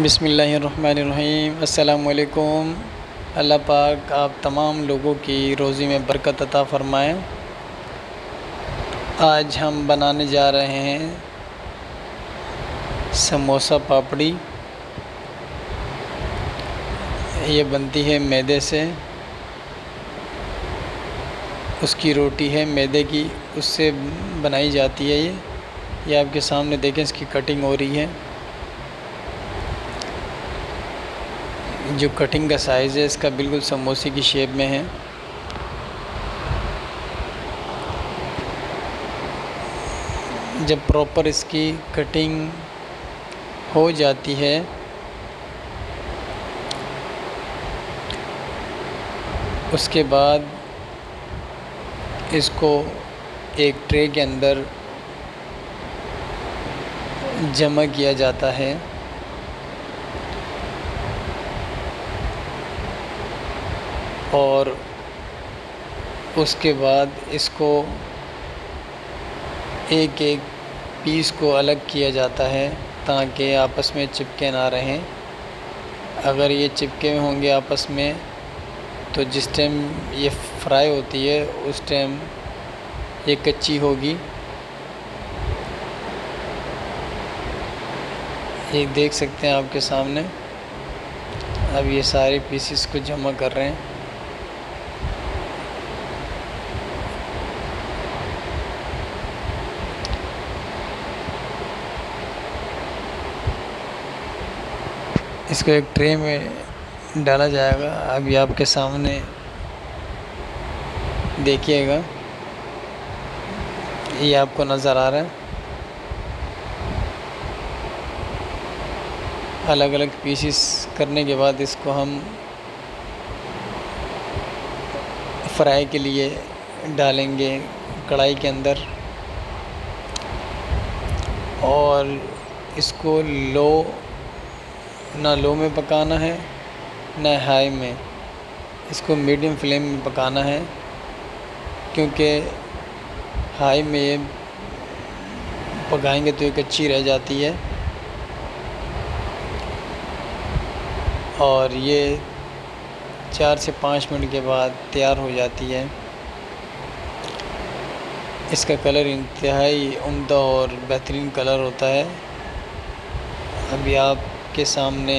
बिस्मिल्लाहिर्रहमानिर्रहीम। अस्सलामुअलैकुम। अल्लाह पाक आप तमाम लोगों की रोज़ी में बरकत अता फ़रमाएँ। आज हम बनाने जा रहे हैं समोसा पापड़ी। ये बनती है मैदे से, उसकी रोटी है मैदे की, उससे बनाई जाती है। ये आपके सामने देखें, इसकी कटिंग हो रही है। जो कटिंग का साइज़ है इसका बिल्कुल समोसे की शेप में है। जब प्रॉपर इसकी कटिंग हो जाती है उसके बाद इसको एक ट्रे के अंदर जमा किया जाता है और उसके बाद इसको एक एक पीस को अलग किया जाता है ताकि आपस में चिपके ना रहें। अगर ये चिपके होंगे आपस में तो जिस टाइम ये फ्राई होती है उस टाइम ये कच्ची होगी। ये देख सकते हैं आपके सामने। अब ये सारे पीसेस को जमा कर रहे हैं। इसको एक ट्रे में डाला जाएगा। अभी आपके सामने देखिएगा, ये आपको नज़र आ रहा है। अलग अलग पीसेस करने के बाद इसको हम फ्राई के लिए डालेंगे कढ़ाई के अंदर और इसको ना लो में पकाना है ना हाई में, इसको मीडियम फ्लेम में पकाना है क्योंकि हाई में ये पकाएंगे तो ये कच्ची रह जाती है और ये 4 से 5 मिनट के बाद तैयार हो जाती है। इसका कलर इंतहाई उम्दा और बेहतरीन कलर होता है। अभी आपके सामने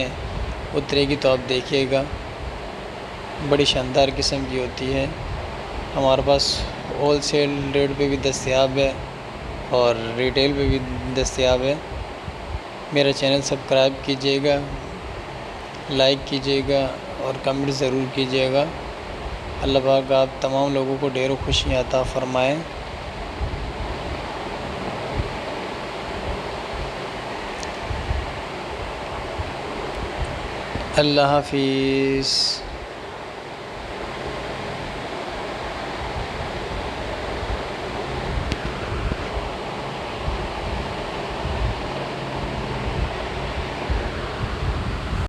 उतरेगी तो आप देखिएगा, बड़ी शानदार किस्म की होती है। हमारे पास होल सेल रेट पे भी दस्तयाब है और रिटेल पे भी दस्तयाब है। मेरा चैनल सब्सक्राइब कीजिएगा, लाइक कीजिएगा और कमेंट ज़रूर कीजिएगा। अल्लाह पाक आप तमाम लोगों को ढेरों खुशियाँ अता फ़रमाएँ। अल्लाह हाफ़िज़।